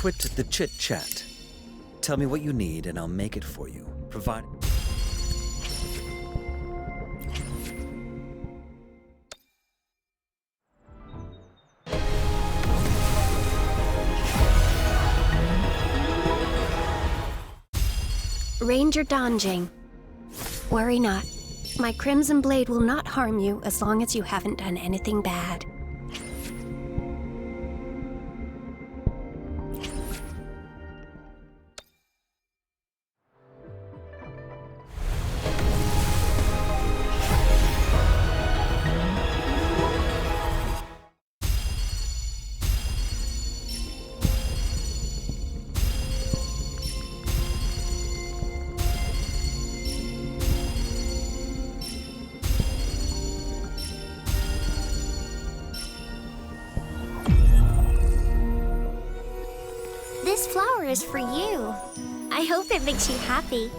quit the chit-chat. Tell me what you need and I'll make it for you, provided... Ranger Donjing. Worry not. My Crimson Blade will not harm you as long as you haven't done anything bad. This flower is for you. I hope it makes you happy.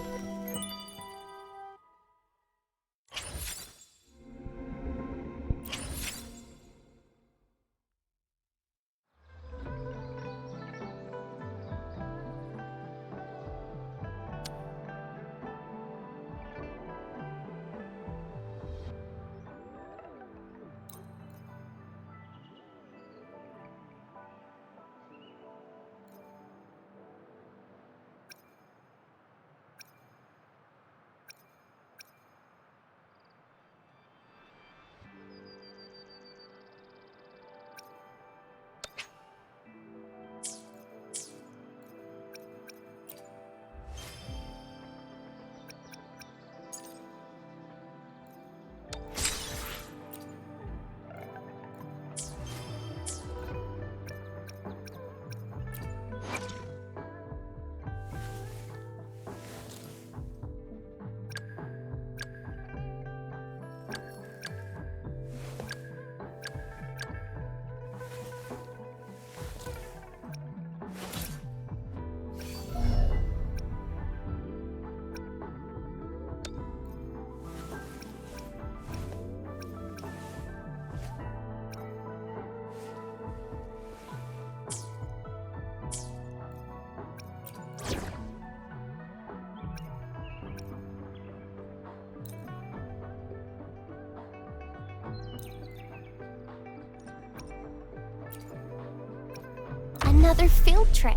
Another field trip.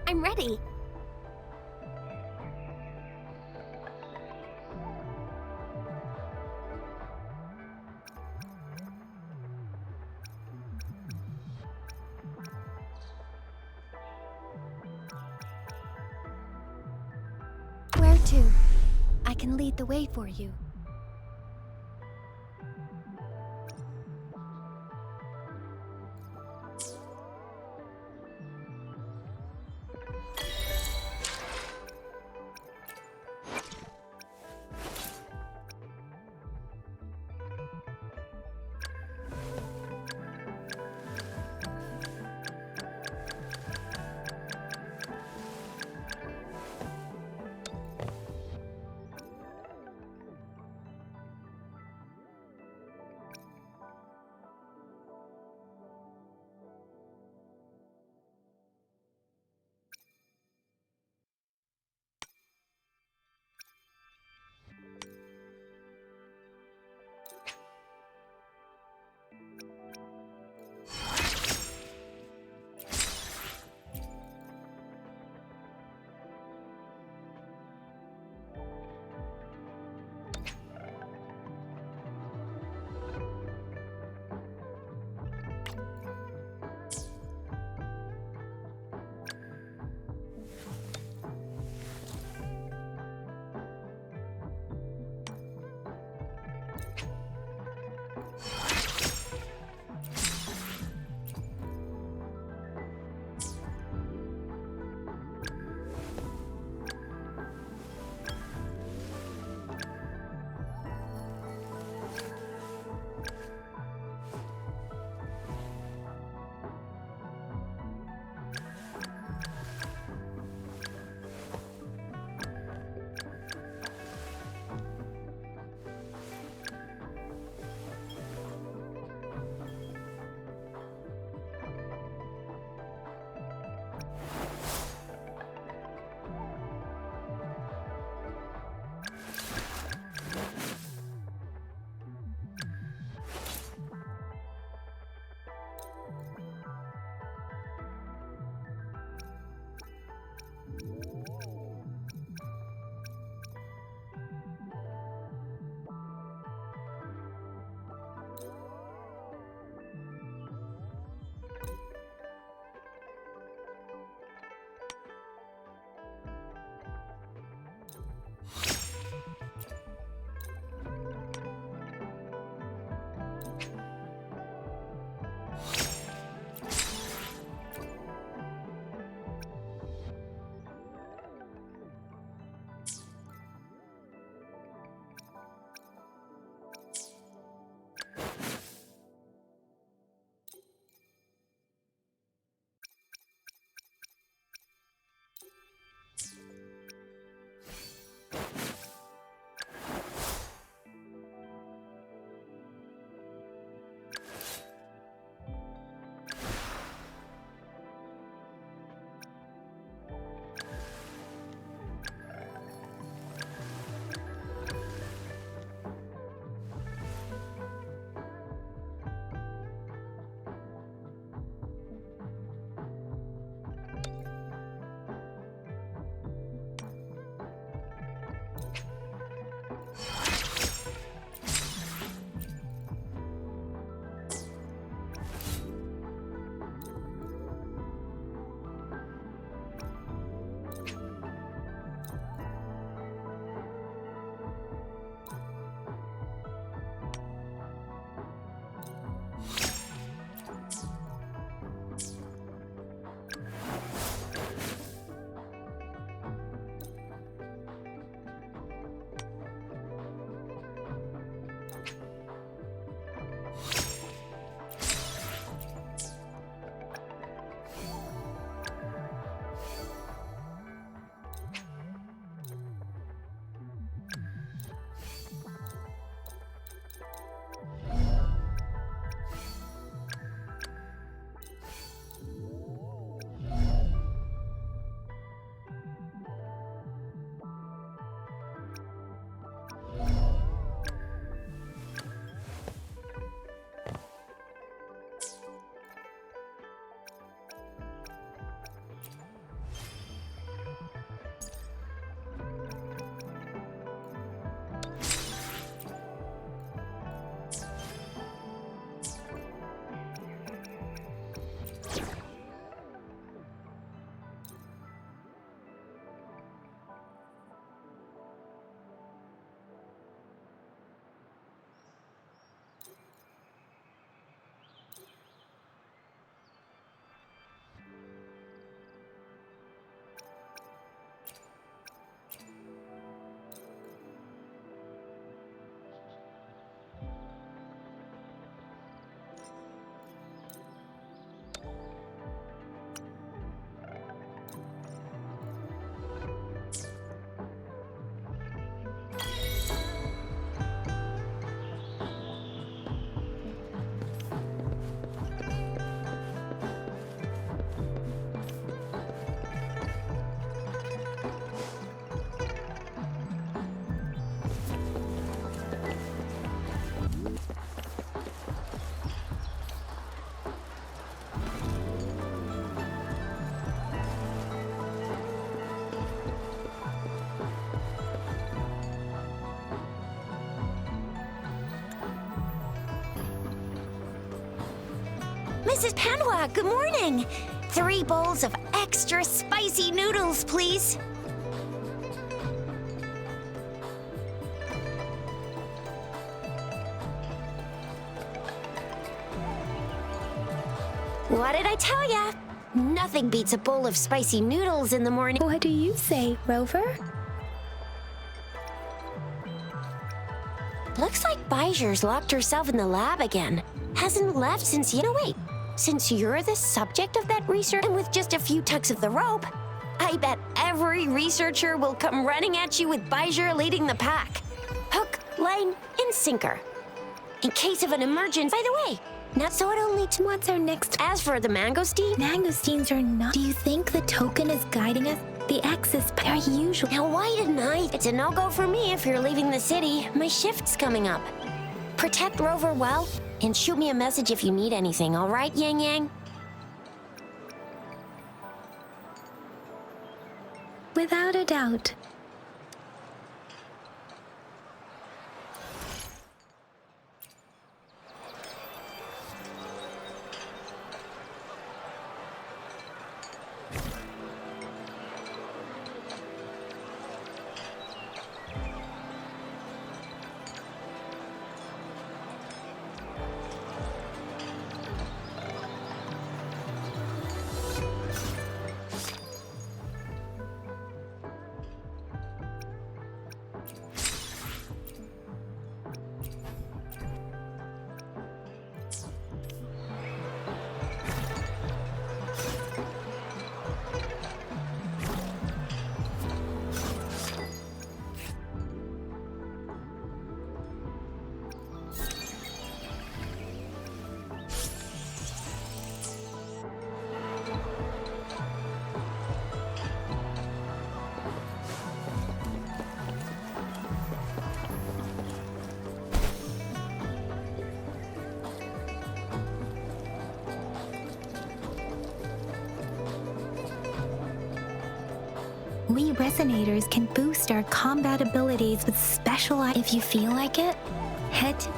I'm ready. Where to? I can lead the way for you. Mrs. Panwa, good morning. 3 bowls of extra spicy noodles, please. What did I tell ya? Nothing beats a bowl of spicy noodles in the morning. What do you say, Rover? Looks like Bijur's locked herself in the lab again. Hasn't left since you... No, wait. Since you're the subject of that research, and with just a few tugs of the rope, I bet every researcher will come running at you with Bijur leading the pack. Hook, line, and sinker. In case of an emergency... By the way, not so it only... What's our next... As for the mangosteen... Mangosteens are not... Do you think the token is guiding us? The X's are usual... Now, why didn't I? It's a no-go for me if you're leaving the city. My shift's coming up. Protect Rover well, and shoot me a message if you need anything, all right, Yang Yang? Without a doubt. We resonators can boost our combat abilities with special... If you feel like it, head to...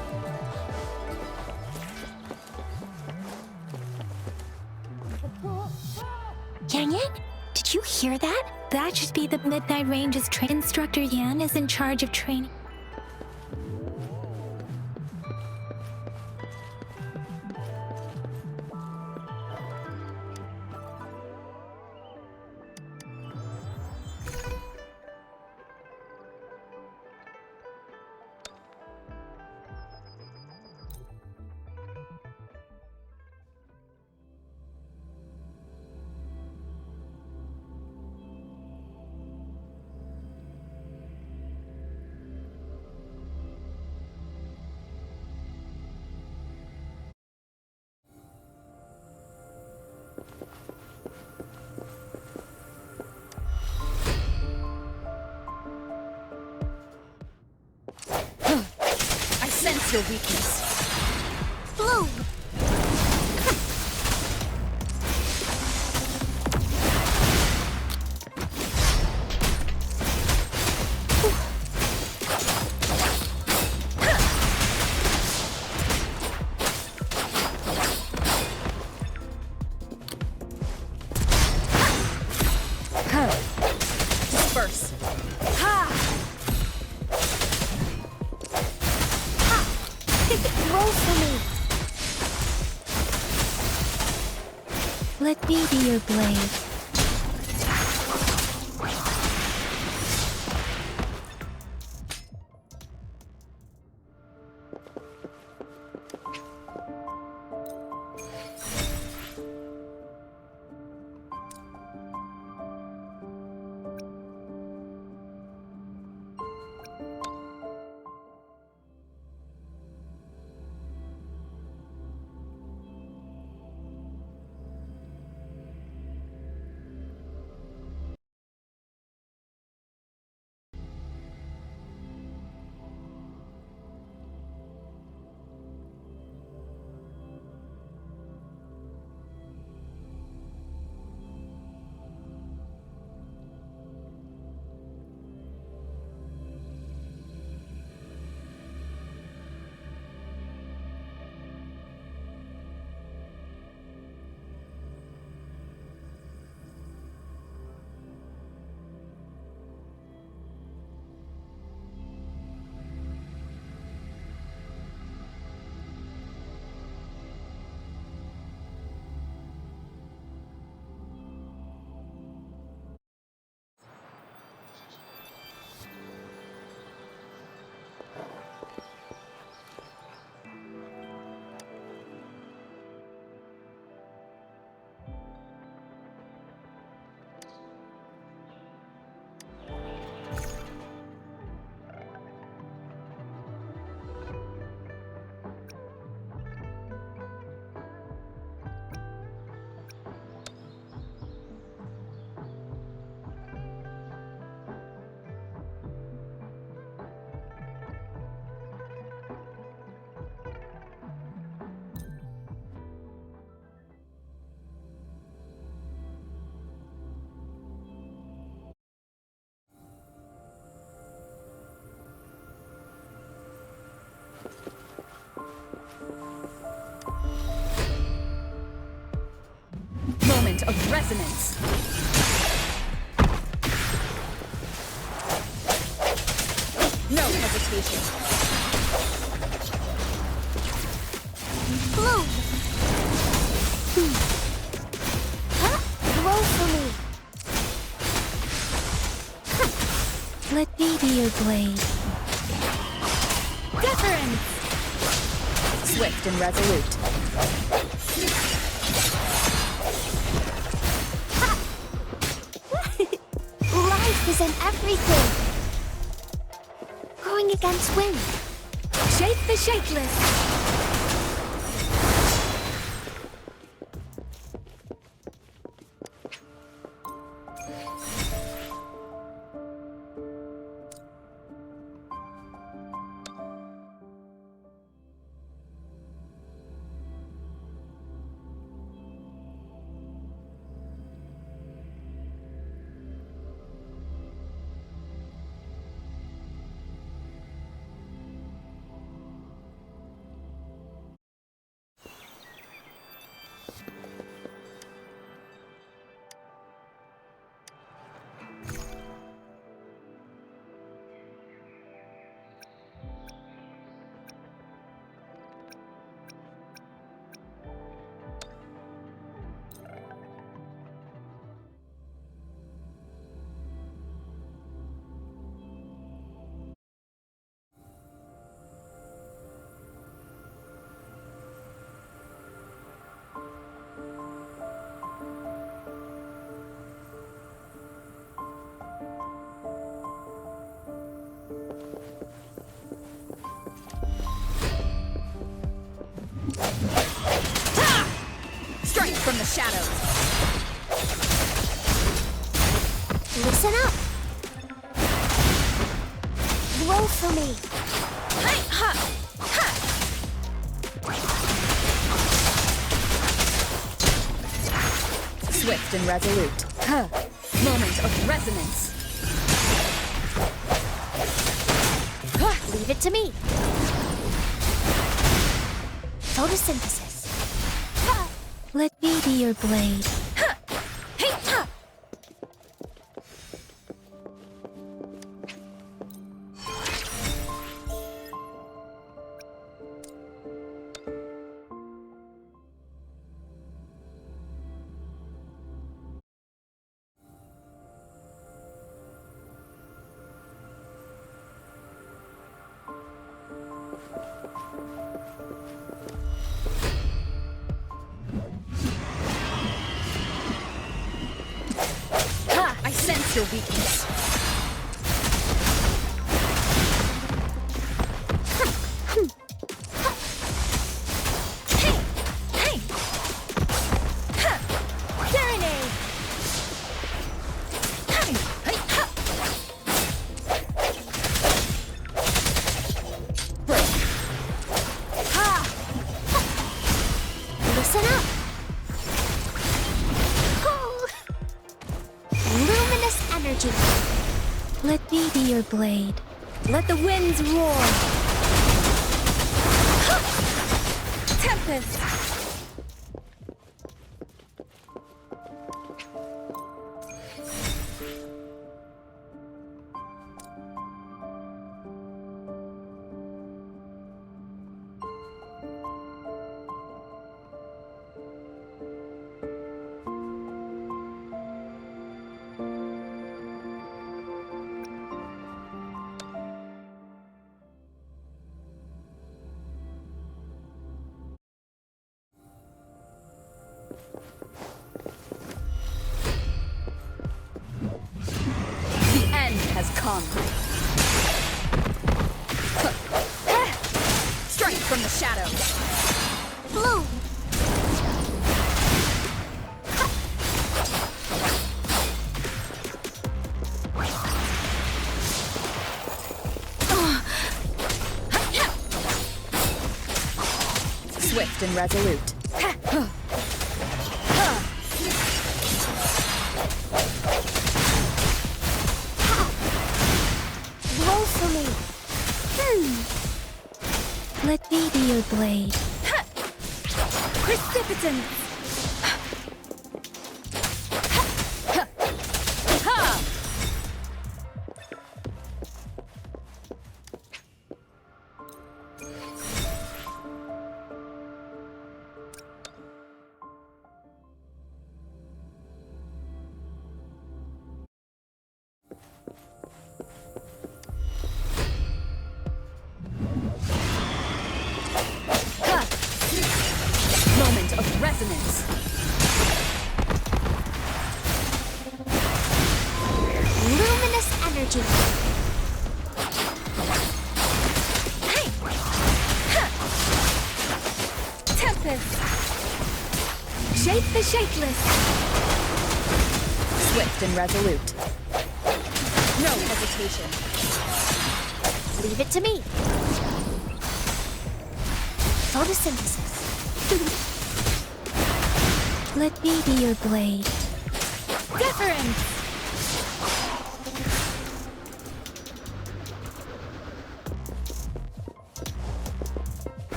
Yang Yang, did you hear that? That should be the Midnight Range's Instructor Yan is in charge of training. Sense your weakness. Bloom! Disperse. Roll for me! Let me be your blade. Moment of resonance. No hesitation. Bloom! Huh? Roll for me. Let me be your blade. Wuthering! Swift and resolute. Life is in everything. Going against wind. Shake the shakeless. Strike from the shadows. Listen up. Roll for me. Hey, ha, ha. Swift and resolute. Huh. Moment of resonance. Leave it to me. Photosynthesis. Let me be your blade. Hey, ha. I sense your weakness. Hey! Hey! Ha! Serenade! Hey! Hey! Ha! Break! Ha! Listen up. Luminous energy. Let me be your blade. Let the winds roar! Ha! Tempest! The end has come. Strike from the shadows. Bloom. Swift and resolute. Roll for me. Let me be your blade. Precipitant! Shake the shapeless. Swift and resolute. No hesitation. Leave it to me. Photosynthesis. Let me be your blade. Deference.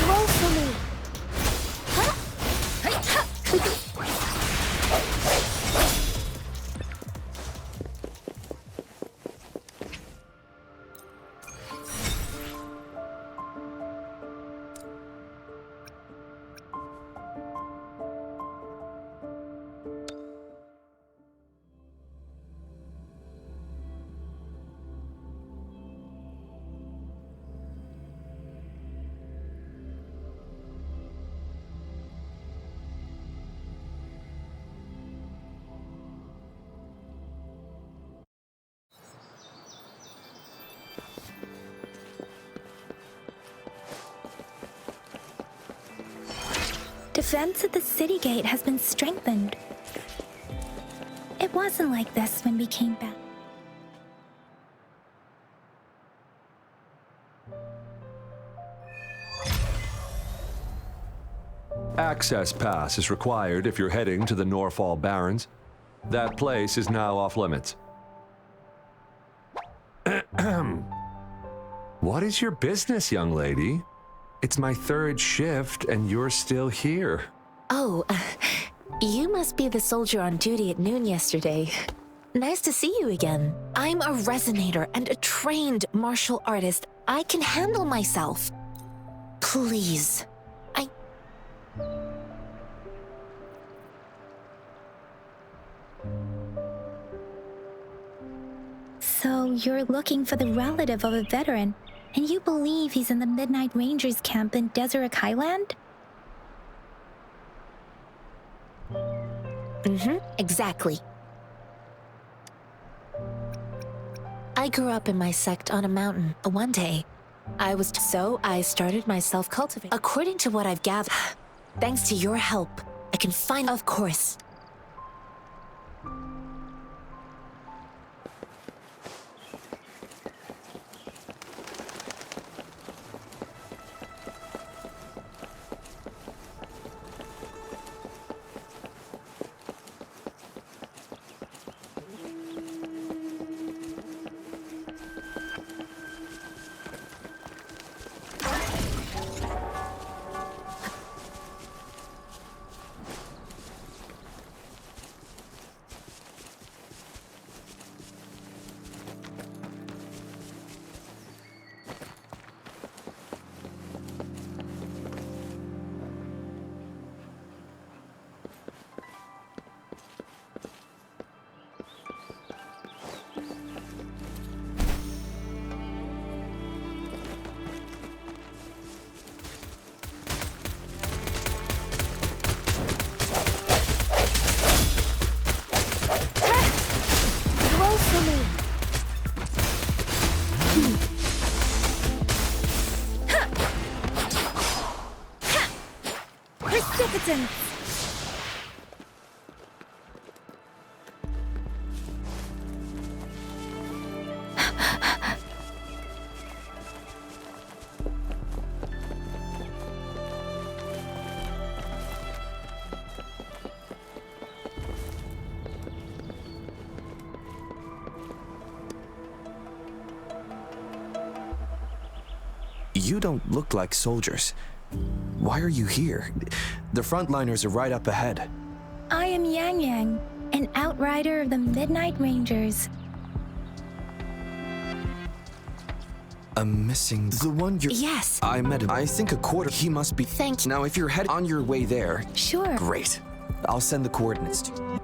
Roll for me. Huh? Defense at the city gate has been strengthened. It wasn't like this when we came back. Access pass is required if you're heading to the Norfall Barrens. That place is now off limits. What is your business, young lady? It's my third shift and you're still here. Oh, you must be the soldier on duty at noon yesterday. Nice to see you again. I'm a resonator and a trained martial artist. I can handle myself. Please. So you're looking for the relative of a veteran, and you believe he's in the Midnight Rangers camp in Deseret Highland? Exactly. I grew up in my sect on a mountain. One day, I started my self-cultivation. According to what I've gathered, thanks to your help, I can find, of course. Precipitance! You don't look like soldiers. Why are you here? The frontliners are right up ahead. I am Yang Yang, an outrider of the Midnight Rangers. I'm missing the one you're... Yes. I met him. I think a quarter. He must be... Thank you. Now, if you're headed on your way there... Sure. Great. I'll send the coordinates to you.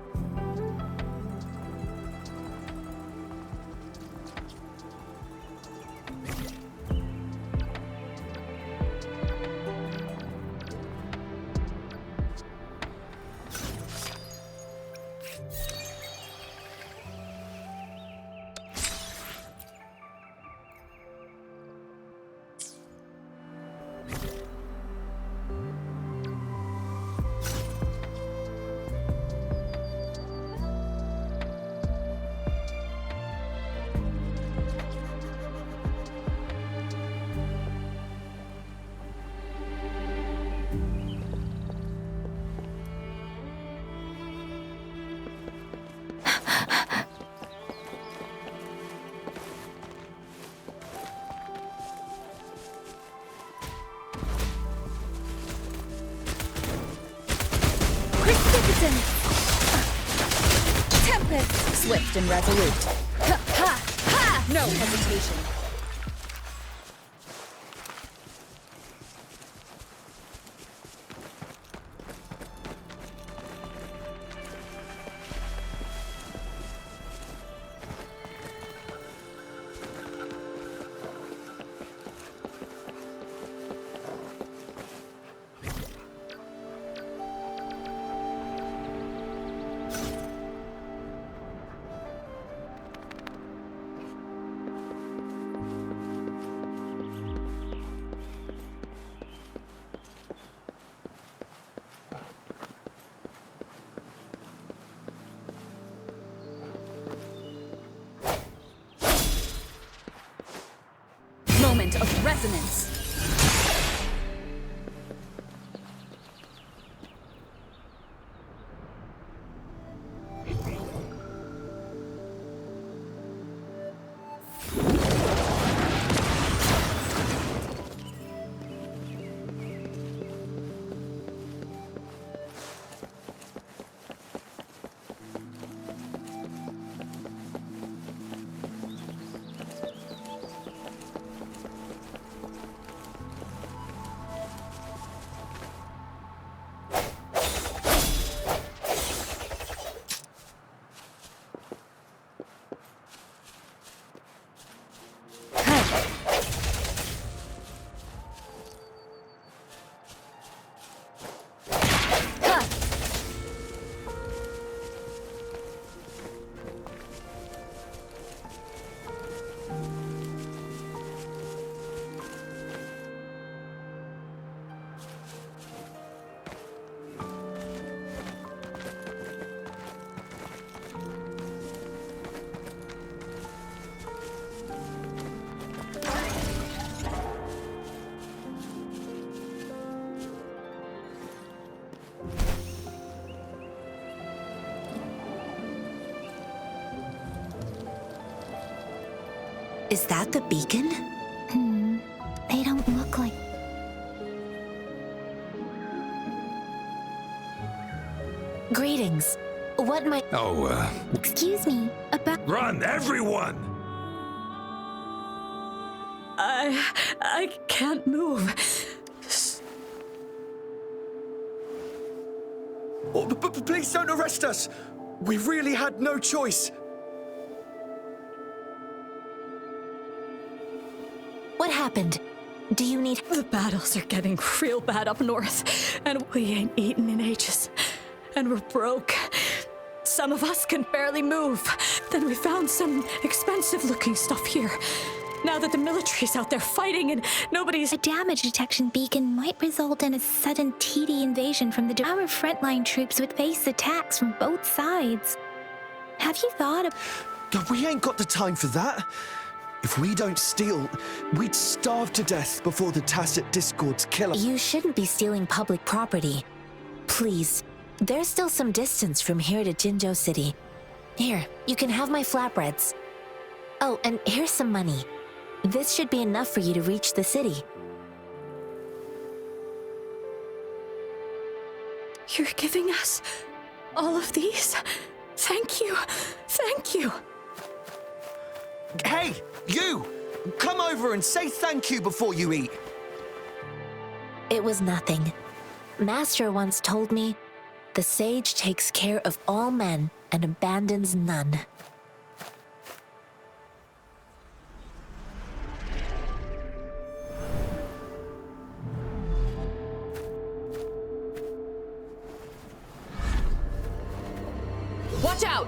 Vengeance! Tempest! Swift and resolute. Ha! Ha! Ha! No hesitation. Moment of resonance. Is that the beacon? They don't look like... Greetings. What might... Excuse me, about... Run, everyone! I can't move. Oh, please don't arrest us! We really had no choice. What happened? Do you need... The battles are getting real bad up north, and we ain't eaten in ages. And we're broke. Some of us can barely move. Then we found some expensive-looking stuff here. Now that the military's out there fighting and nobody's... A damage detection beacon might result in a sudden TD invasion from the... Our frontline troops would face attacks from both sides. Have you thought of... We ain't got the time for that. If we don't steal, we'd starve to death before the tacit discords kill us. You shouldn't be stealing public property. Please. There's still some distance from here to Jinzhou City. Here, you can have my flatbreads. Oh, and here's some money. This should be enough for you to reach the city. You're giving us all of these? Thank you. Thank you. Hey, you! Come over and say thank you before you eat. It was nothing. Master once told me, the sage takes care of all men and abandons none. Watch out!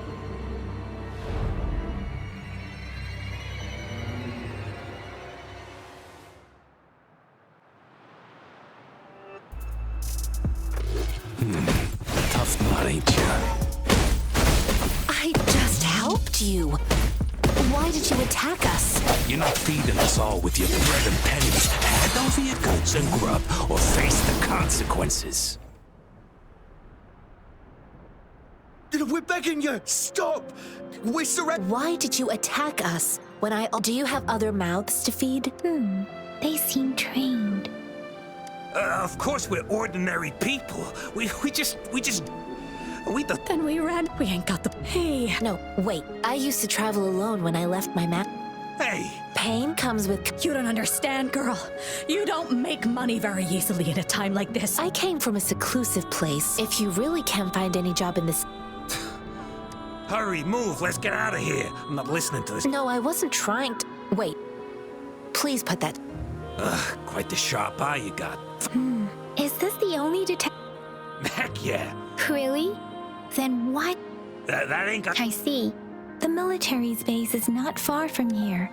Tough nut, ain't ya? I just helped you. Why did you attack us? You're not feeding us all with your bread and pennies. Hand over your goods and grub, or face the consequences. We're begging you, stop! We surrender. Why did you attack us when I... Do you have other mouths to feed? They seem trained. Of course we're ordinary people. We just... Then we ran. We ain't got the. Hey. No, wait. I used to travel alone when I left my map. Hey! Pain comes with. You don't understand, girl. You don't make money very easily in a time like this. I came from a seclusive place. If you really can't find any job in this. Hurry, move, let's get out of here. I'm not listening to this. No, I wasn't trying to. Wait. Please put that. Ugh, quite the sharp eye you got. Is this the only detective? Heck yeah. Really? Then what? That ain't got. I see. The military's base is not far from here.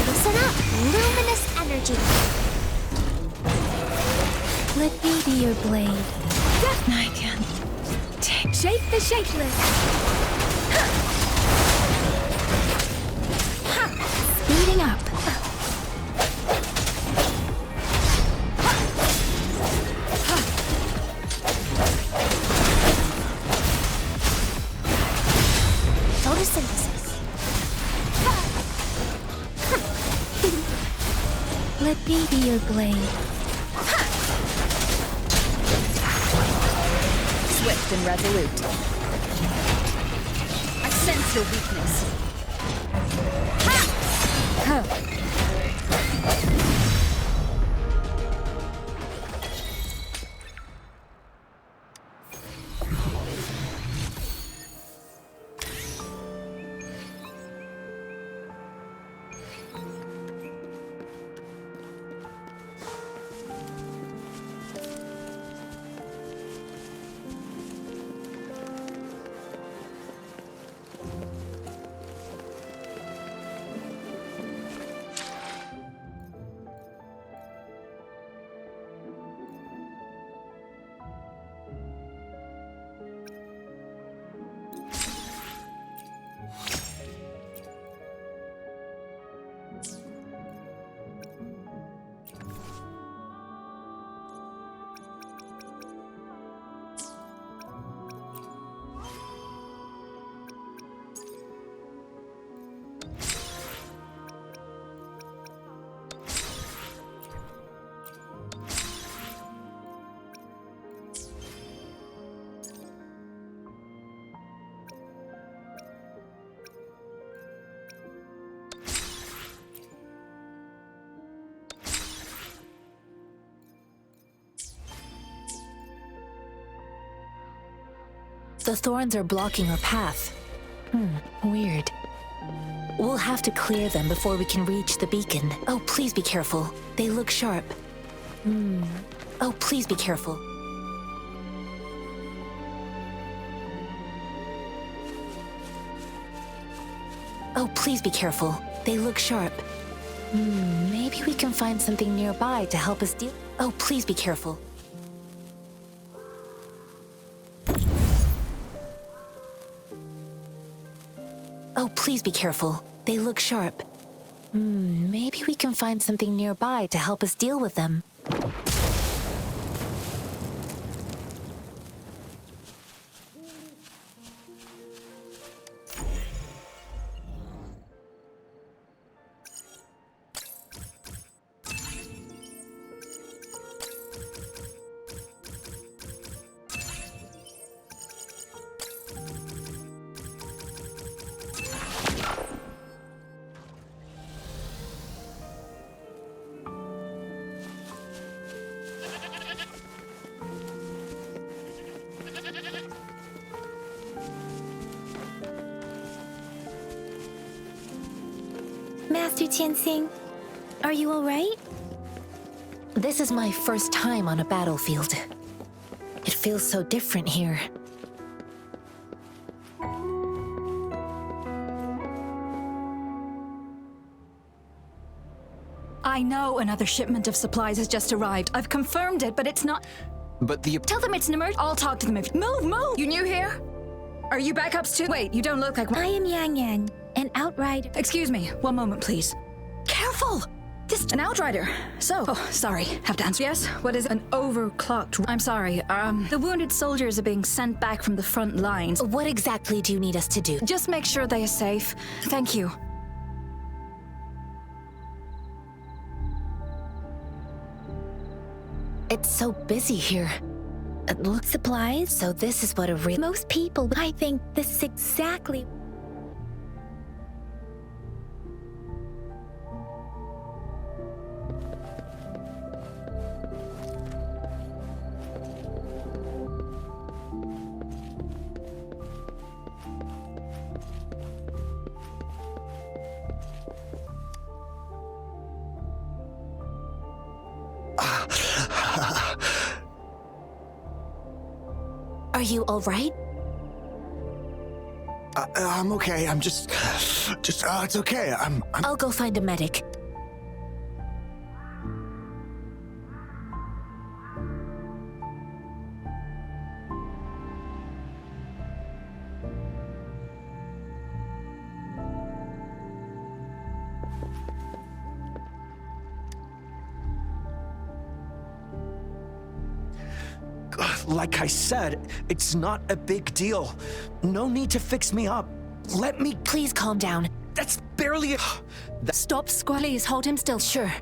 Listen up! Luminous energy! Let me be your blade. I can shape the shapeless. Speeding up. Photosynthesis. Let me be your blade. Swift and resolute. I sense your weakness. The thorns are blocking our path. Weird. We'll have to clear them before we can reach the beacon. Oh, please be careful. They look sharp. Oh, please be careful. Oh, please be careful. They look sharp. Maybe we can find something nearby to help us deal. Oh, please be careful. Oh, please be careful. They look sharp. Maybe we can find something nearby to help us deal with them. Master Tianxing, are you alright? This is my first time on a battlefield. It feels so different here. I know another shipment of supplies has just arrived. I've confirmed it, but it's not. But the. Tell them it's an emergency. I'll talk to them if. Move! You new here? Are you backups too? Wait, you don't look like. I am Yang Yang, an outrider. Excuse me, one moment, please. Careful! This an outrider. So, sorry, have to answer. Yes, what is it? An overclocked? I'm sorry. The wounded soldiers are being sent back from the front lines. What exactly do you need us to do? Just make sure they are safe. Thank you. It's so busy here. Look, supplies? So this is what a real. Most people, I think this is exactly. Are you all right? I'm okay. I'm just. It's okay. I'll go find a medic. Like I said, it's not a big deal. No need to fix me up. Let me. Please calm down. That's barely a. Stop, Please hold him still. Sure.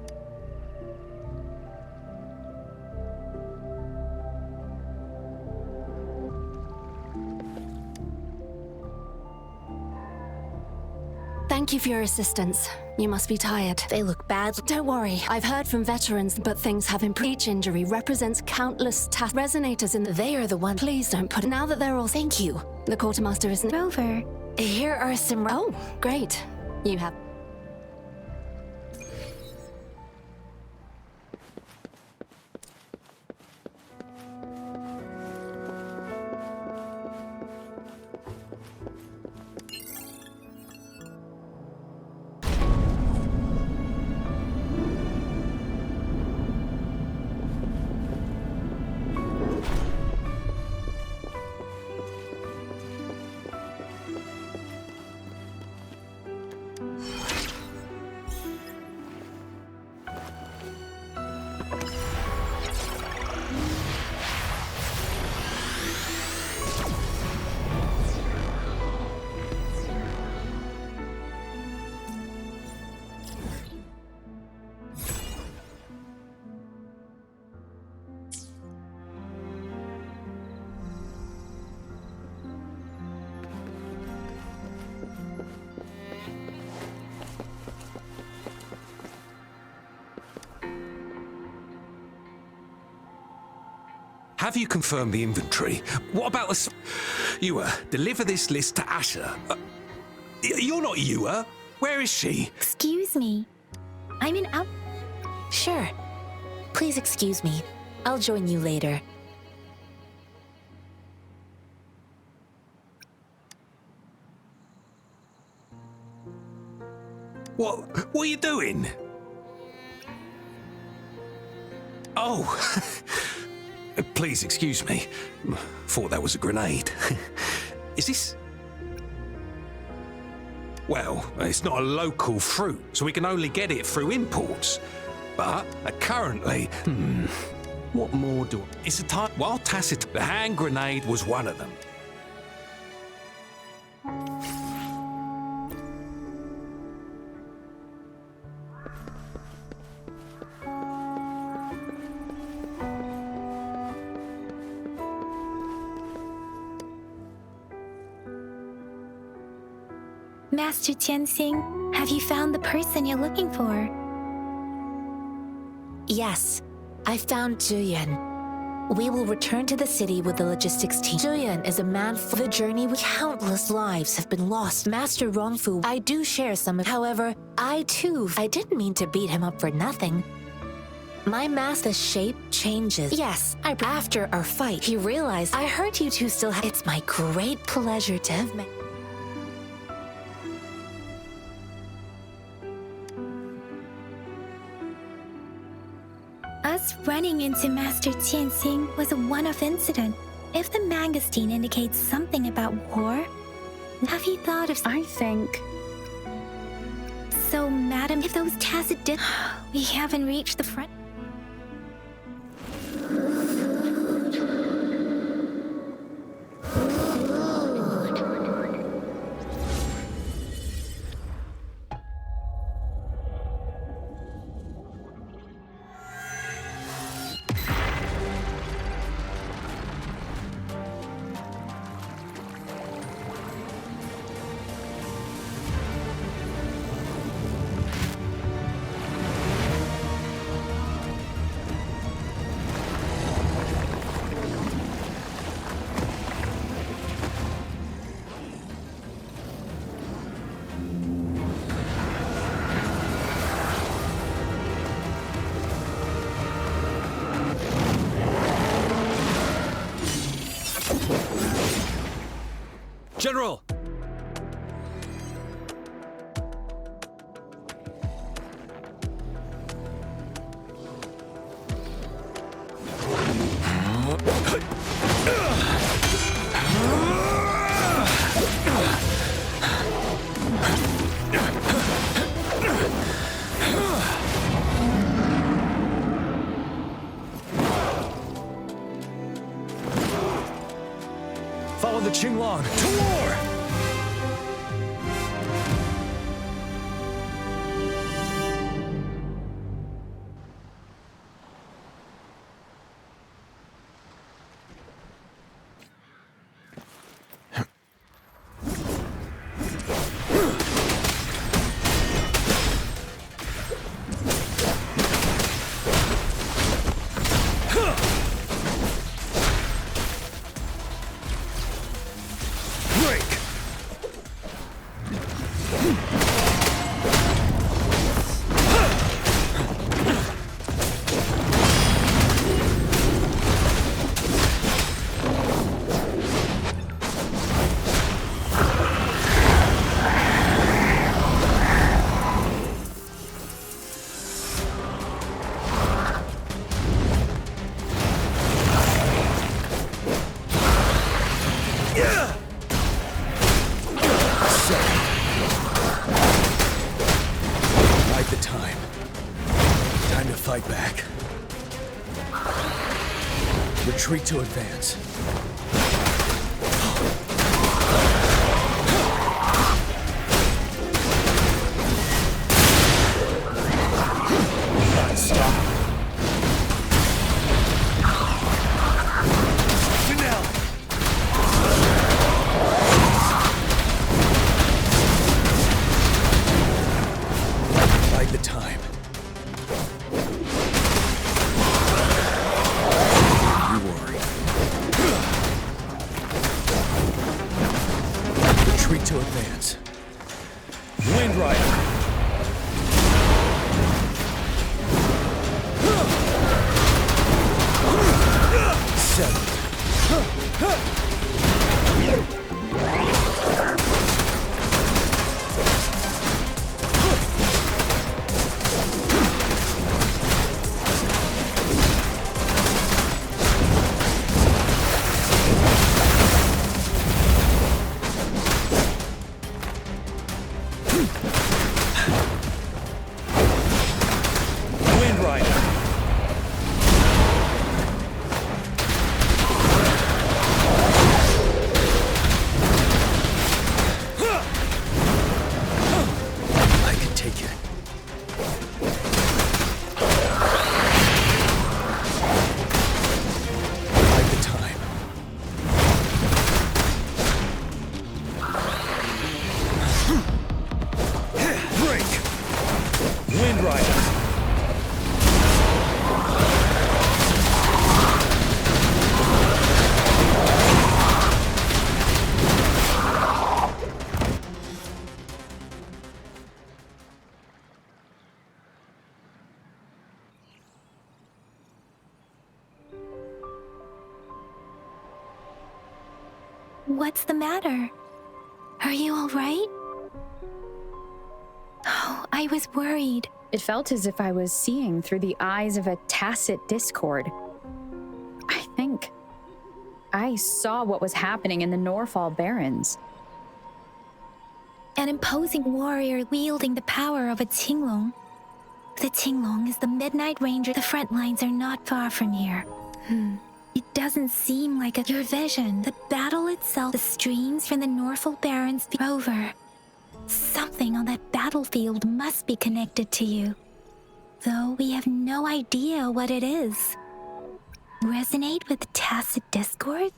Thank you for your assistance. You must be tired. They look bad. Don't worry, I've heard from veterans, but things have improved. Each injury represents countless resonators in the. They are the one. Please don't put. Now that they're all. Thank you. The quartermaster isn't. Rover. Here are some. Oh, great. You have. Have you confirmed the inventory? What about the... Yua, deliver this list to Asher. You're not Yua. Where is she? Excuse me. I'm an out. Sure. Please excuse me. I'll join you later. What are you doing? Oh, please excuse me. Thought that was a grenade. Is this... Well, it's not a local fruit, so we can only get it through imports. But currently, what more do... It's a time... While Tacit... The hand grenade was one of them. Master Tianxing, have you found the person you're looking for? Yes, I found Zhuyan. We will return to the city with the logistics team. Zhuyan is a man for the journey with countless lives have been lost. Master Rongfu, I do share some of. However, I didn't mean to beat him up for nothing. My master's shape changes. Yes, after our fight, he realized I heard you two still have. It's my great pleasure to have met. Us running into Master Tianxing was a one-off incident. If the Mangosteen indicates something about war, have you thought of... I think... So, madam, if those tacit we haven't reached the front... General! Follow the Qinglong to war! Fight back. Retreat to advance. Stop. Finale. Bide the time. Retreat to advance. Wind Rider! Settled. Wind Rider! I can take it. Bide the time. Break! Wind Rider! What's the matter? Are you all right? Oh, I was worried. It felt as if I was seeing through the eyes of a tacit discord. I think I saw what was happening in the Norfall Barrens. An imposing warrior wielding the power of a Tinglong. The Tinglong is the Midnight Ranger. The front lines are not far from here. It doesn't seem like your vision. The battle itself, the streams from the Norfall Barrens over. Something on that battlefield must be connected to you, though we have no idea what it is. Resonate with tacit discords?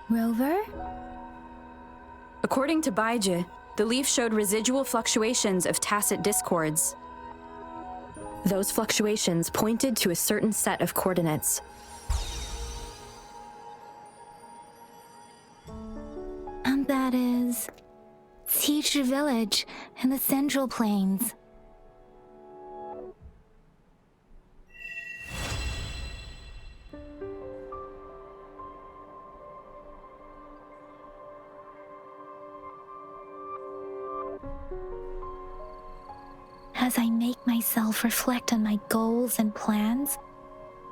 Rover? According to Baiji, the leaf showed residual fluctuations of tacit discords. Those fluctuations pointed to a certain set of coordinates. And that is Teacher Village in the Central Plains. As I make myself reflect on my goals and plans,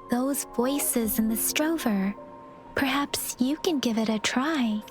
those voices in the Strover, perhaps you can give it a try.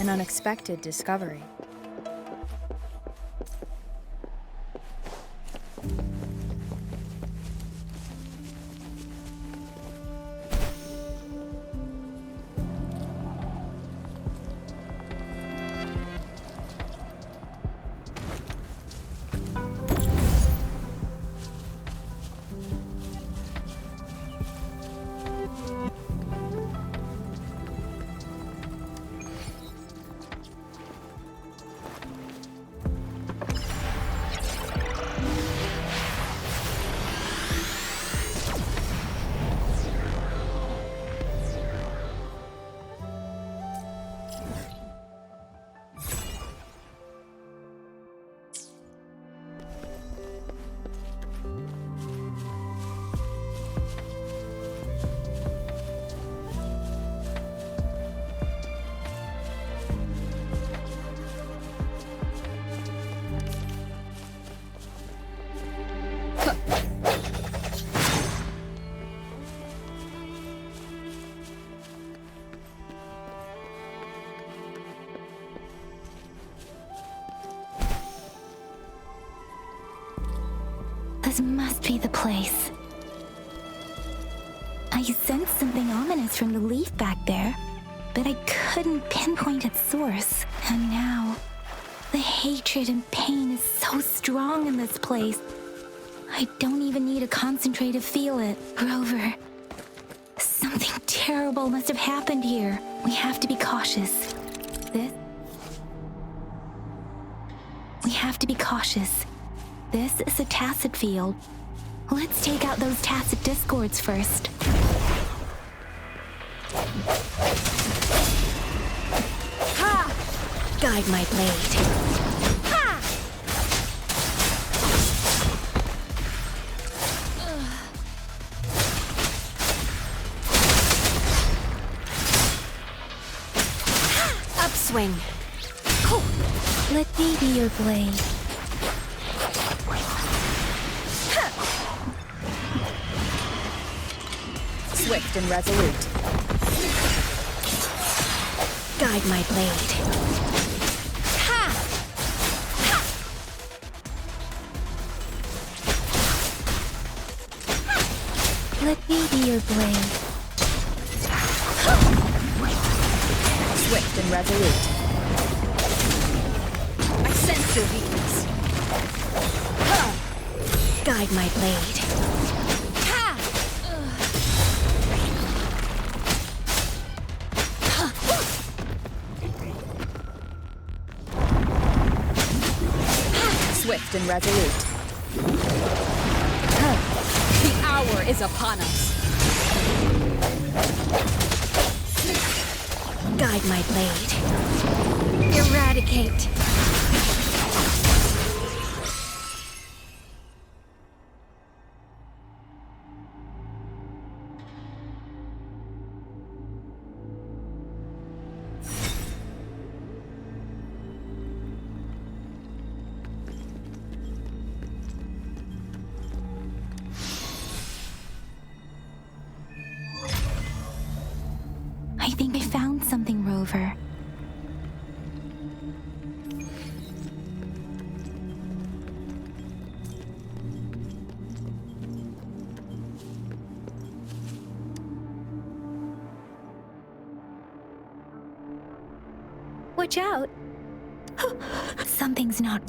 An unexpected discovery. This must be the place. I sensed something ominous from the leaf back there, but I couldn't pinpoint its source. And now, the hatred and pain is so strong in this place. I don't even need to concentrate to feel it. Rover, something terrible must have happened here. We have to be cautious. We have to be cautious. This is a tacit field. Let's take out those tacit discords first. Ha! Guide my blade. Ha! Upswing. Let me be your blade. Swift and resolute. Guide my blade. Ha! Ha! Let me be your blade. Swift and resolute. I sense your weakness. Guide my blade. Ha! Swift and resolute. The hour is upon us. Guide my blade. Eradicate. I think I found something, Rover. Watch out! Something's not...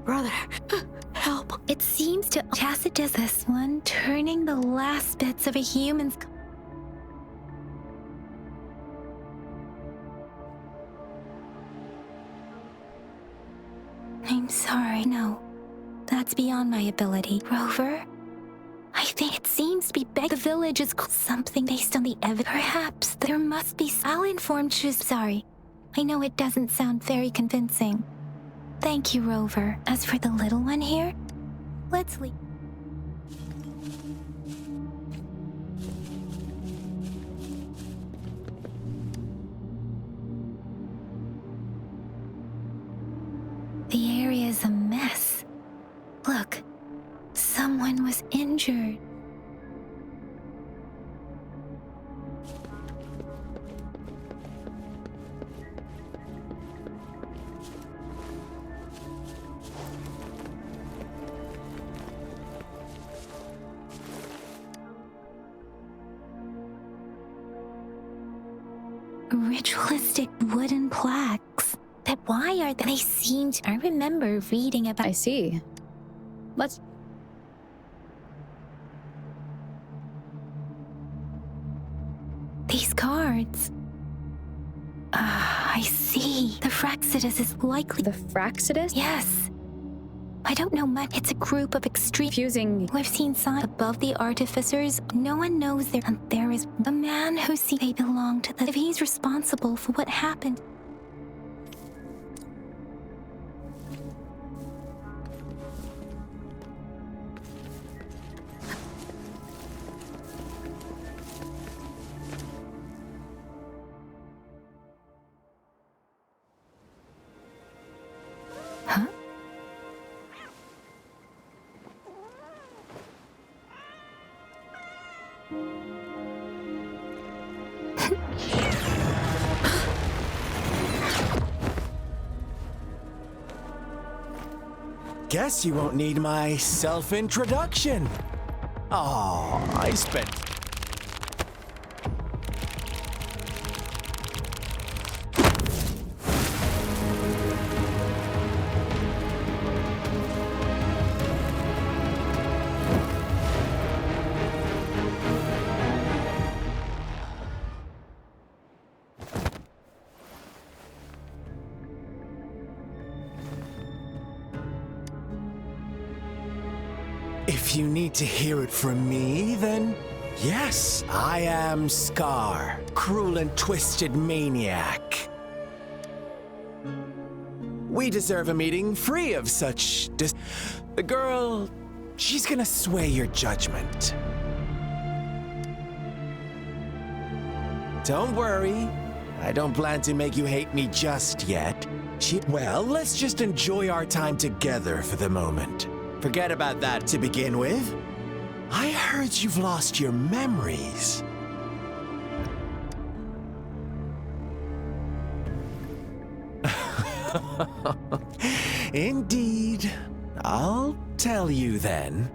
Brother, help. It seems to Tacitus this one, turning the last bits of a human's... I'm sorry, no. That's beyond my ability. Rover? I think it seems to be the village is something based on the evidence. Perhaps there must be... I'll inform you. Sorry. I know it doesn't sound very convincing. Thank you, Rover. As for the little one here, let's leave. The area is a mess. Look, someone was injured. simplistic wooden plaques. But why are they seem to... I remember reading about... I see. Let's... These cards. I see. The Fraxidus is likely... The Fraxidus? Yes. I don't know much. It's a group of extreme... Fusing... We've seen signs above the artificers. No one knows there... And there is a man who sees they belong to the... If he's responsible for what happened... Huh? Guess you won't need my self-introduction. Oh, I spent... If you need to hear it from me, then yes, I am Scar, cruel and twisted maniac. We deserve a meeting free of such The girl, she's gonna sway your judgment. Don't worry, I don't plan to make you hate me just yet. Well, let's just enjoy our time together for the moment. Forget about that to begin with. I heard you've lost your memories. Indeed. I'll tell you then.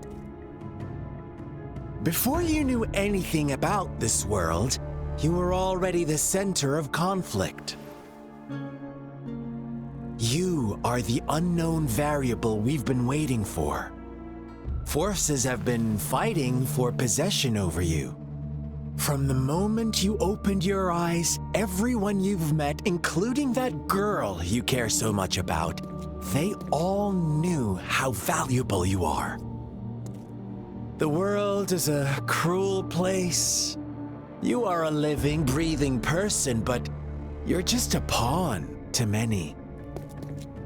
Before you knew anything about this world, you were already the center of conflict. You are the unknown variable we've been waiting for. Forces have been fighting for possession over you. From the moment you opened your eyes, everyone you've met, including that girl you care so much about, they all knew how valuable you are. The world is a cruel place. You are a living, breathing person, but you're just a pawn to many.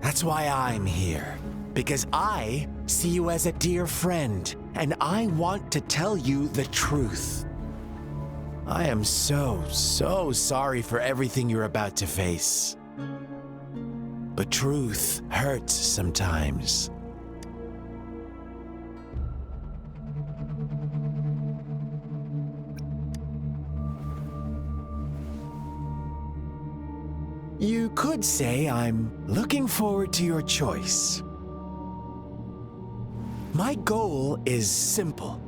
That's why I'm here, because I see you as a dear friend, and I want to tell you the truth. I am so sorry for everything you're about to face. But truth hurts sometimes. You could say I'm looking forward to your choice. My goal is simple.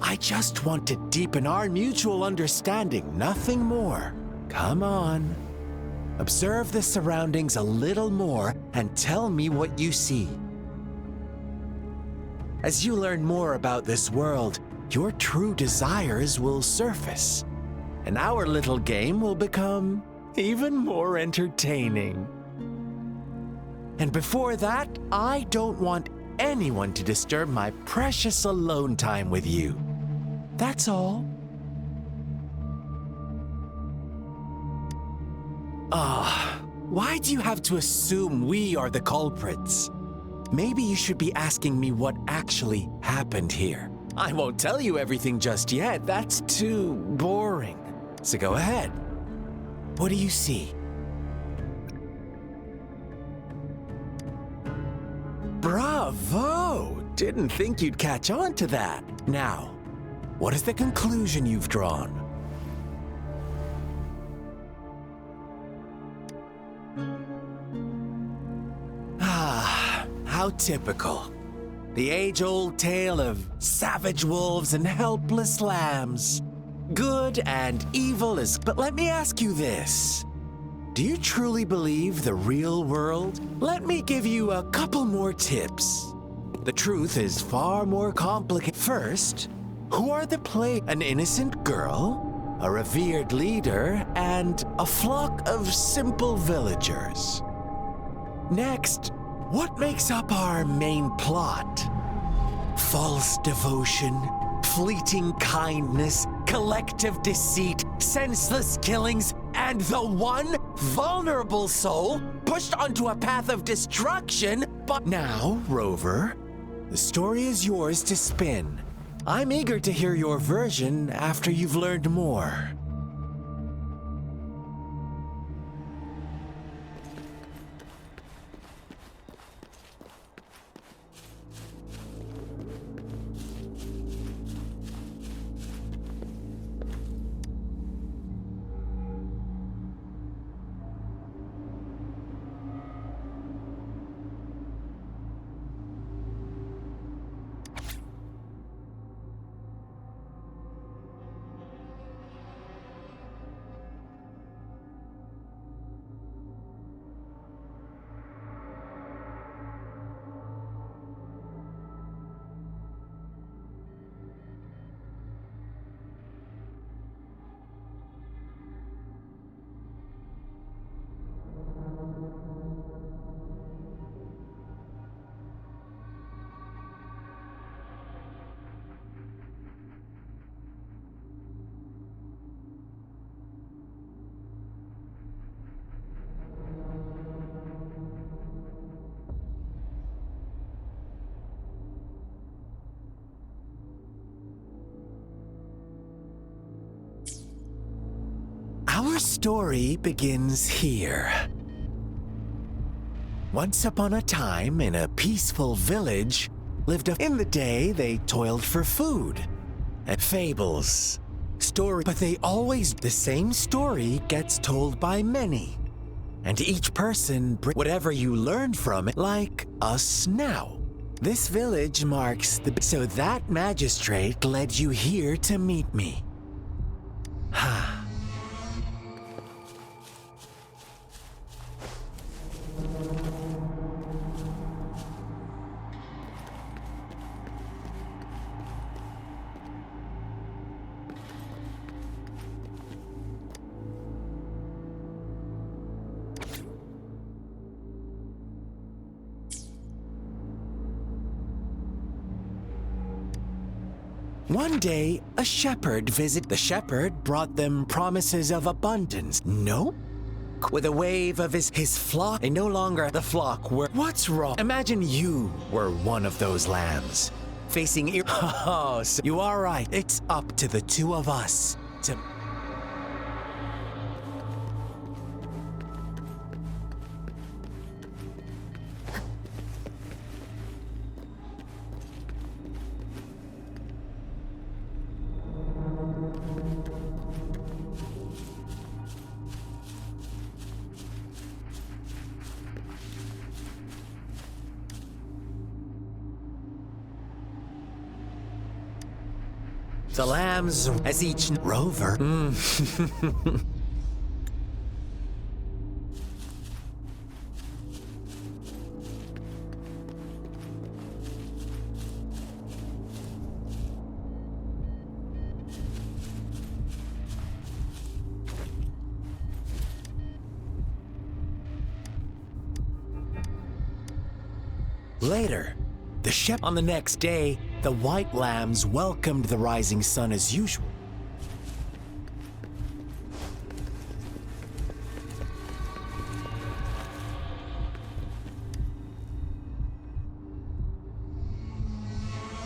I just want to deepen our mutual understanding, nothing more. Come on. Observe the surroundings a little more and tell me what you see. As you learn more about this world, your true desires will surface, and our little game will become even more entertaining. And before that, I don't want anyone to disturb my precious alone time with you. That's all. Why do you have to assume we are the culprits? Maybe you should be asking me what actually happened here. I won't tell you everything just yet. That's too boring. So go ahead. What do you see? Bravo! Didn't think you'd catch on to that. Now, what is the conclusion you've drawn? How typical. The age-old tale of savage wolves and helpless lambs. Good and evil is... But let me ask you this. Do you truly believe the real world? Let me give you a couple more tips. The truth is far more complicated. First, who are the play? An innocent girl, a revered leader, and a flock of simple villagers. Next, what makes up our main plot? False devotion, fleeting kindness, collective deceit, senseless killings, and the one vulnerable soul pushed onto a path of destruction. But now, Rover, the story is yours to spin. I'm eager to hear your version after you've learned more. Our story begins here. Once upon a time, in a peaceful village, lived a... In the day, they toiled for food and fables, story, but they always... The same story gets told by many, and each person whatever you learned from it, like us now. This village marks the... So that magistrate led you here to meet me. Ha. One day, a shepherd visited. The shepherd brought them promises of abundance. Nope. With a wave of his flock, and no longer the flock were... What's wrong? Imagine you were one of those lambs, facing... Oh, so you are right. It's up to the two of us to... The lambs, as each rover. Later, on the next day, the white lambs welcomed the rising sun as usual.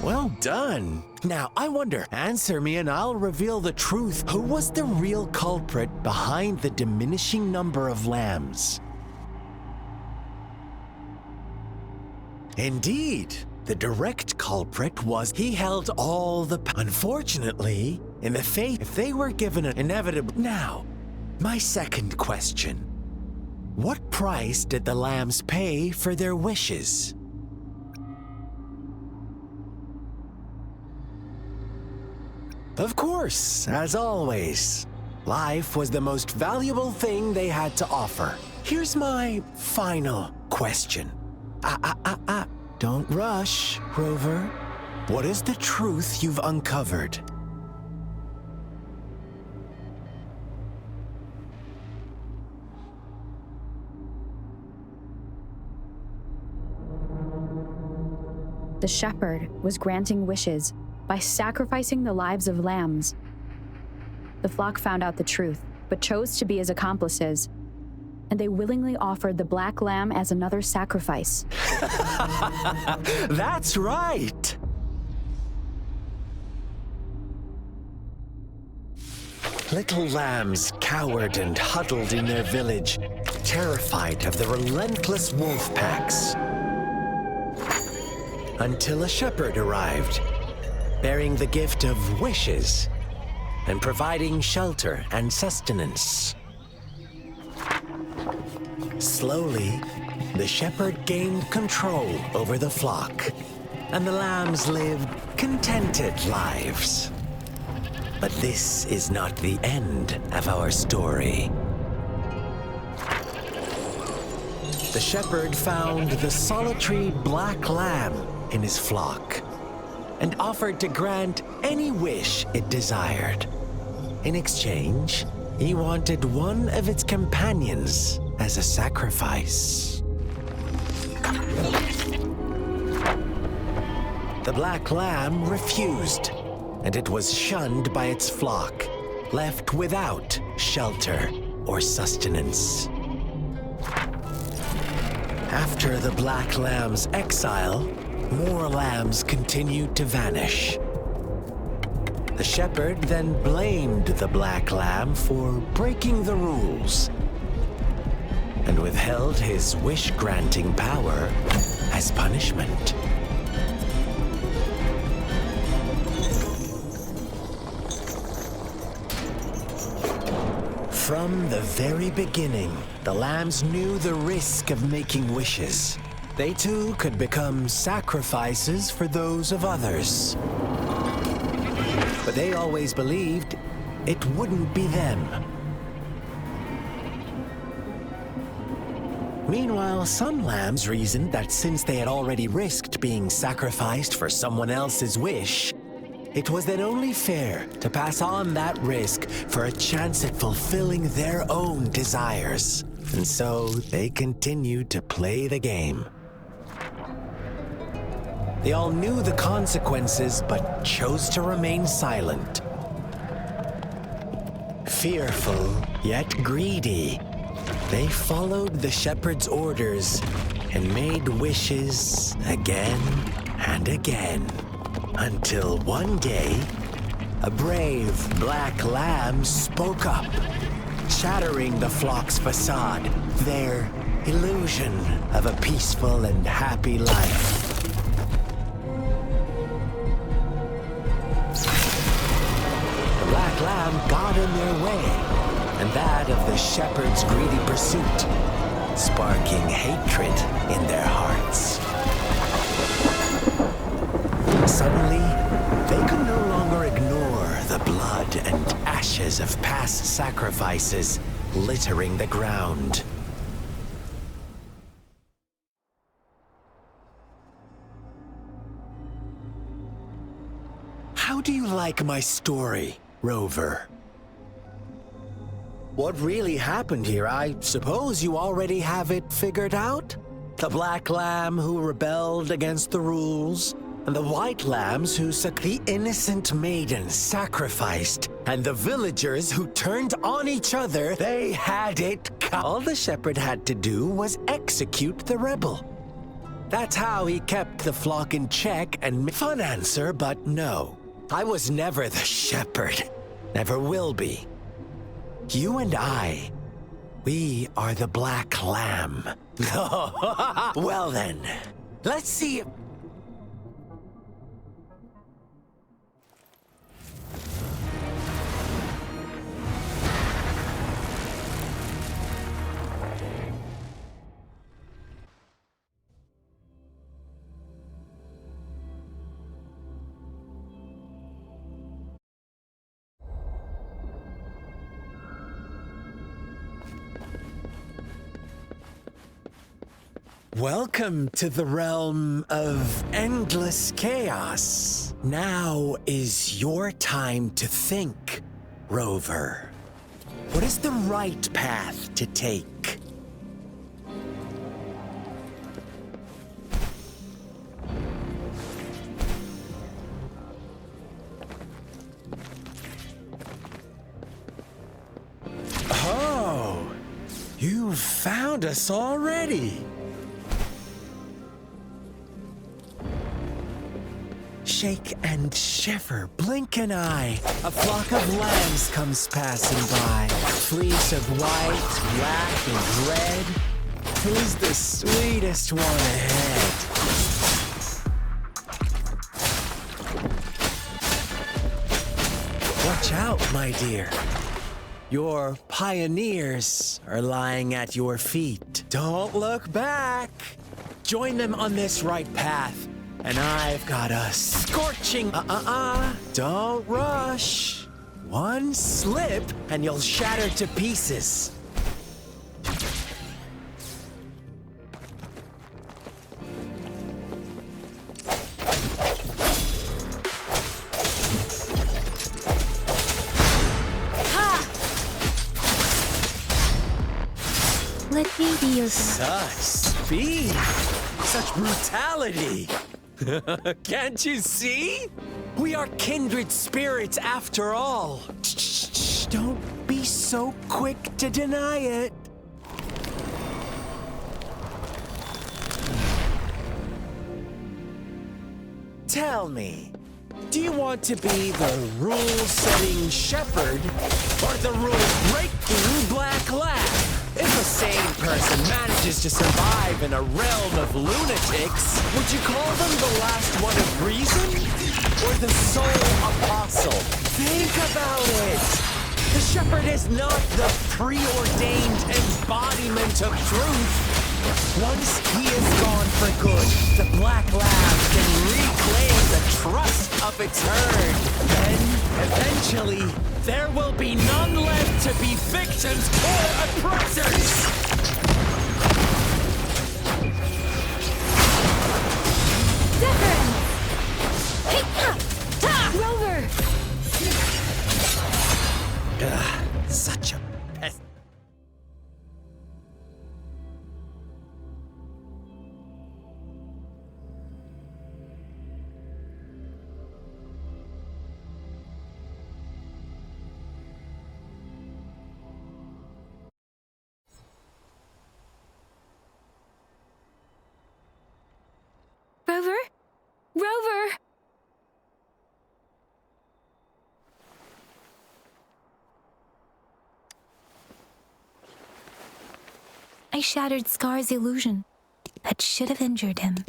Well done. Now, I wonder, answer me and I'll reveal the truth. Who was the real culprit behind the diminishing number of lambs? Indeed. The direct culprit was he held all the... Unfortunately, in the fate, if they were given an inevitable... Now, my second question. What price did the lambs pay for their wishes? Of course, as always. Life was the most valuable thing they had to offer. Here's my final question. Don't rush, Rover. What is the truth you've uncovered? The shepherd was granting wishes by sacrificing the lives of lambs. The flock found out the truth, but chose to be his accomplices, and they willingly offered the black lamb as another sacrifice. That's right! Little lambs cowered and huddled in their village, terrified of the relentless wolf packs. Until a shepherd arrived, bearing the gift of wishes and providing shelter and sustenance. Slowly, the shepherd gained control over the flock, and the lambs lived contented lives. But this is not the end of our story. The shepherd found the solitary black lamb in his flock and offered to grant any wish it desired. In exchange, he wanted one of its companions as a sacrifice. The black lamb refused, and it was shunned by its flock, left without shelter or sustenance. After the black lamb's exile, more lambs continued to vanish. The shepherd then blamed the black lamb for breaking the rules and withheld his wish-granting power as punishment. From the very beginning, the lambs knew the risk of making wishes. They too could become sacrifices for those of others. But they always believed it wouldn't be them. Meanwhile, some lambs reasoned that since they had already risked being sacrificed for someone else's wish, it was then only fair to pass on that risk for a chance at fulfilling their own desires. And so they continued to play the game. They all knew the consequences, but chose to remain silent. Fearful, yet greedy, they followed the shepherd's orders and made wishes again and again. Until one day, a brave black lamb spoke up, shattering the flock's facade, their illusion of a peaceful and happy life. The black lamb got in their way, and that of the shepherd's greedy pursuit, sparking hatred in their hearts. Suddenly, they could no longer ignore the blood and ashes of past sacrifices littering the ground. How do you like my story, Rover? What really happened here, I suppose you already have it figured out? The black lamb who rebelled against the rules, and the white lambs who sucked the innocent maiden sacrificed, and the villagers who turned on each other. They had it. All the shepherd had to do was execute the rebel. That's how he kept the flock in check. And fun answer, but no. I was never the shepherd. Never will be. You and I, we are the black lamb. Well then, let's see. Welcome to the realm of endless chaos. Now is your time to think, Rover. What is the right path to take? Oh, you've found us already. Shake and shiver, blink an eye. A flock of lambs comes passing by. Fleece of white, black, and red. Who's the sweetest one ahead? Watch out, my dear. Your pioneers are lying at your feet. Don't look back. Join them on this right path. And I've got a scorching Don't rush. One slip and you'll shatter to pieces. Let me be your Such speed. Such brutality. Can't you see? We are kindred spirits after all. Shh, don't be so quick to deny it. Tell me, do you want to be the rule-setting shepherd or the rule-breaking black lab? If a sane person manages to survive in a realm of lunatics, would you call them the last one of reason? Or the sole apostle? Think about it! The shepherd is not the preordained embodiment of truth. Once he is gone for good, the Black Lab can reclaim the trust of its herd. Then, eventually, there will be none left to be victims or oppressors! Wuthering! Hey, Rover! Such a pest. Rover? Rover! I shattered Scar's illusion. That should have injured him.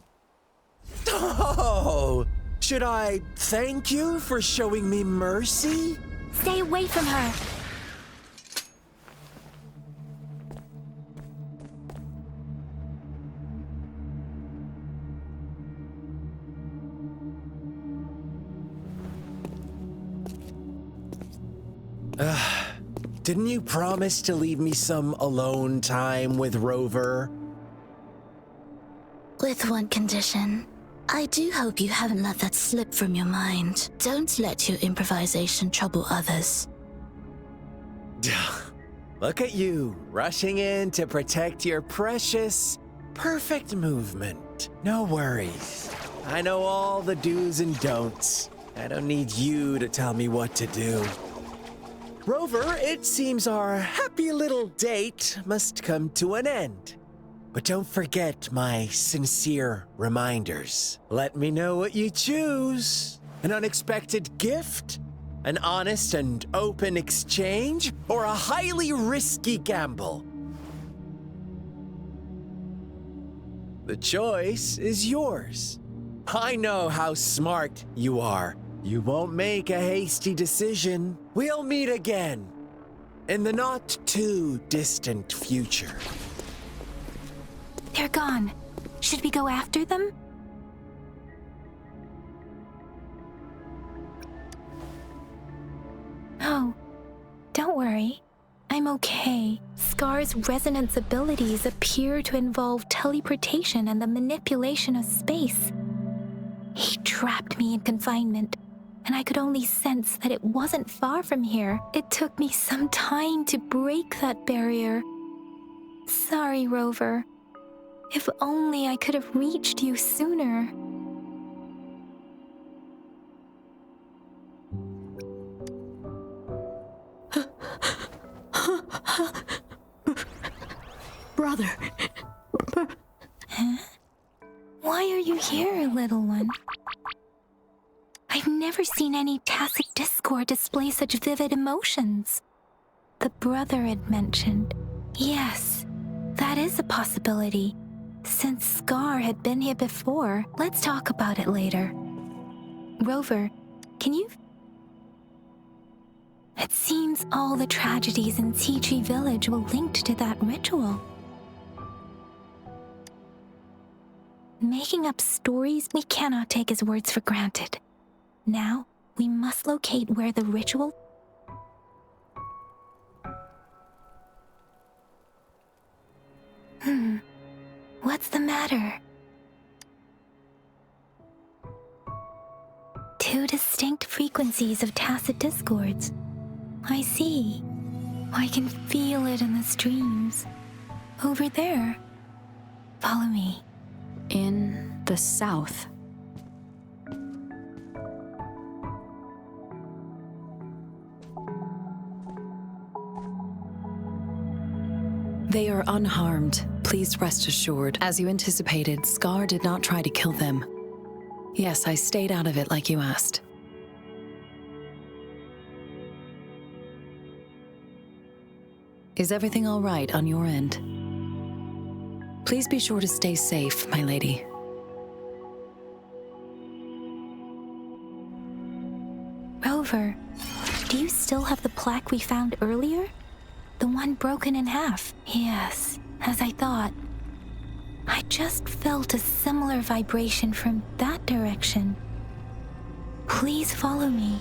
Oh! Should I thank you for showing me mercy? Stay away from her! Didn't you promise to leave me some alone time with Rover? With one condition. I do hope you haven't let that slip from your mind. Don't let your improvisation trouble others. Look at you, rushing in to protect your precious, perfect movement. No worries. I know all the do's and don'ts. I don't need you to tell me what to do. Rover, it seems our happy little date must come to an end. But don't forget my sincere reminders. Let me know what you choose. An unexpected gift? An honest and open exchange? Or a highly risky gamble? The choice is yours. I know how smart you are. You won't make a hasty decision. We'll meet again in the not-too-distant future. They're gone. Should we go after them? No. Don't worry. I I'm okay. Scar's resonance abilities appear to involve teleportation and the manipulation of space. He trapped me in confinement, and I could only sense that it wasn't far from here. It took me some time to break that barrier. Sorry, Rover. If only I could have reached you sooner. Brother. Huh? Why are you here, little one? I've never seen any tacit discord display such vivid emotions. The brother had mentioned. Yes, that is a possibility. Since Scar had been here before, let's talk about it later. Rover, can you... It seems all the tragedies in Tea Tree Village were linked to that ritual. Making up stories we cannot take his words for granted. Now, we must locate where the ritual... What's the matter? Two distinct frequencies of tacit discords. I see. I can feel it in the streams. Over there. Follow me. In the south. They are unharmed, please rest assured. As you anticipated, Scar did not try to kill them. Yes, I stayed out of it like you asked. Is everything all right on your end? Please be sure to stay safe, my lady. Rover, do you still have the plaque we found earlier? The one broken in half? Yes, as I thought. I just felt a similar vibration from that direction. Please follow me.